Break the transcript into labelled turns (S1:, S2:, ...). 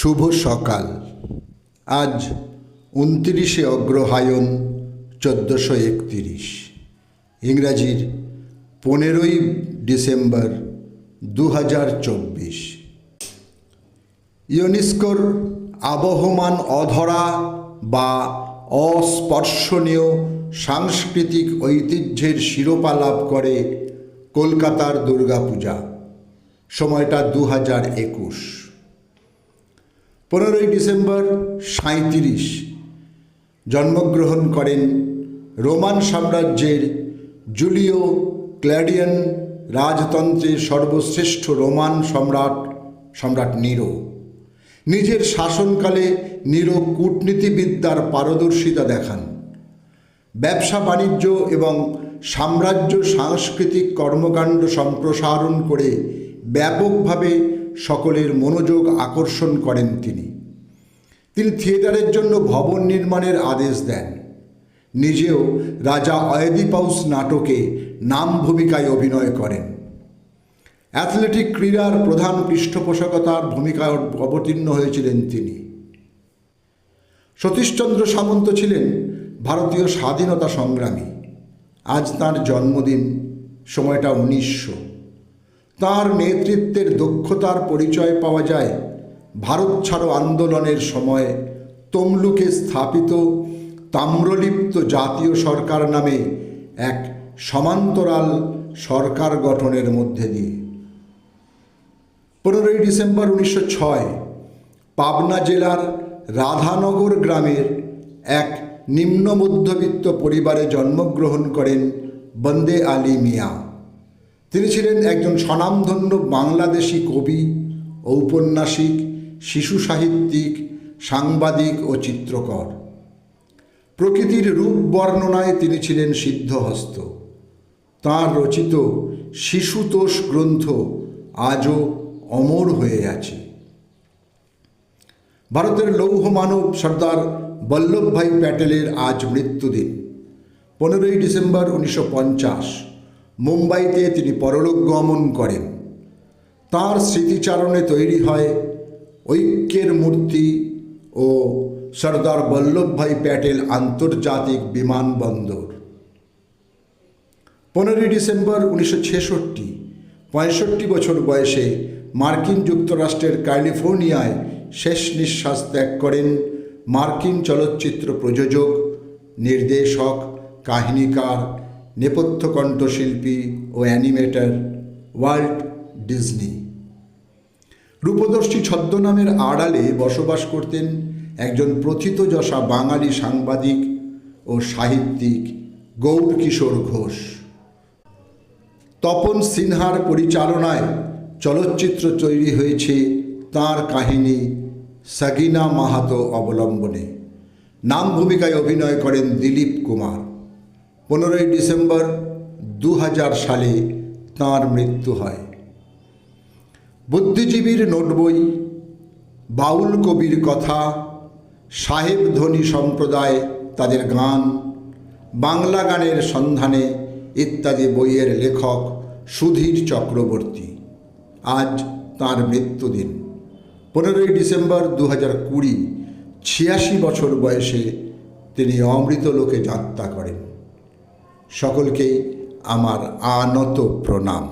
S1: শুভ সকাল। আজ 29শে অগ্রহায়ণ 1431, ইংরাজির 15ই ডিসেম্বর 2024। ইউনেস্কোর আবহমান অধরা বা অস্পর্শনীয় সাংস্কৃতিক ঐতিহ্যের শিরোপা লাভ করে কলকাতার দুর্গাপূজা। সময়টা 2021। 15ই ডিসেম্বর 37 জন্মগ্রহণ করেন রোমান সাম্রাজ্যের জুলিও ক্লডিয়ান রাজতন্ত্রের সর্বশ্রেষ্ঠ রোমান সম্রাট নিরো। নিজের শাসনকালে নিরো কূটনীতিবিদ্যার পারদর্শিতা দেখান। ব্যবসা বাণিজ্য এবং সাম্রাজ্য সাংস্কৃতিক কর্মকাণ্ড সম্প্রসারণ করে ব্যাপকভাবে সকলের মনোযোগ আকর্ষণ করেন। তিনি থিয়েটারের জন্য ভবন নির্মাণের আদেশ দেন। নিজেও রাজা অয়েদিপাউস নাটকে নাম ভূমিকায় অভিনয় করেন। অ্যাথলেটিক ক্রীড়ার প্রধান পৃষ্ঠপোষকতার ভূমিকায় অবতীর্ণ হয়েছিলেন তিনি। সতীশচন্দ্র সামন্ত ছিলেন ভারতীয় স্বাধীনতা সংগ্রামী। আজ তাঁর জন্মদিন। সময়টা 1900। তাঁর নেতৃত্বের দক্ষতার পরিচয় পাওয়া যায় ভারত ছাড়ো আন্দোলনের সময় তমলুকে স্থাপিত তাম্রলিপ্ত জাতীয় সরকার নামে এক সমান্তরাল সরকার গঠনের মধ্যে দিয়ে। 15ই ডিসেম্বর 1906 পাবনা জেলার রাধানগর গ্রামের এক নিম্ন মধ্যবিত্ত পরিবারে জন্মগ্রহণ করেন বন্দে আলী মিয়া। তিনি ছিলেন একজন স্বনামধন্য বাংলাদেশি কবি, ঔপন্যাসিক, শিশু সাহিত্যিক, সাংবাদিক ও চিত্রকর। প্রকৃতির রূপ বর্ণনায় তিনি ছিলেন সিদ্ধহস্ত। তাঁর রচিত শিশুতোষ গ্রন্থ আজও অমর হয়ে আছে। ভারতের লৌহ মানব সর্দার বল্লভভাই প্যাটেলের আজ মৃত্যুদিন। 15ই ডিসেম্বর 1950 মুম্বাইতে তিনি পরলোক গমন করেন। তাঁর স্মৃতিচারণে তৈরি হয় ঐক্যের মূর্তি ও সর্দার বল্লভভাই প্যাটেল আন্তর্জাতিক বিমানবন্দর। 15ই ডিসেম্বর 1966 65 বছর বয়সে মার্কিন যুক্তরাষ্ট্রের ক্যালিফোর্নিয়ায় শেষ নিঃশ্বাস ত্যাগ করেন মার্কিন চলচ্চিত্র প্রযোজক, নির্দেশক, কাহিনীকার, নেপথ্য কণ্ঠশিল্পী ও অ্যানিমেটর ওয়াল্ট ডিজনি। রূপদর্শী ছদ্মনামের আড়ালে বসবাস করতেন একজন প্রথিতযশা বাঙালি সাংবাদিক ও সাহিত্যিক গৌরকিশোর ঘোষ। তপন সিনহার পরিচালনায় চলচ্চিত্র তৈরি হয়েছে তাঁর কাহিনী সগিনা মাহাতো অবলম্বনে। নাম ভূমিকায় অভিনয় করেন দিলীপ কুমার। 15ই ডিসেম্বর 2000 সালে তাঁর মৃত্যু হয়। বুদ্ধিজীবীর নোটবই, বাউল কবির কথা, সাহেব ধনী সম্প্রদায় তাদের গান, বাংলা গানের সন্ধানে ইত্যাদি বইয়ের লেখক সুধীর চক্রবর্তী। আজ তাঁর মৃত্যুদিন। 15ই ডিসেম্বর 2020 86 বছর বয়সে তিনি অমৃতলোকে যাত্রা করেন। সকলকেই আমার আনত প্রণাম।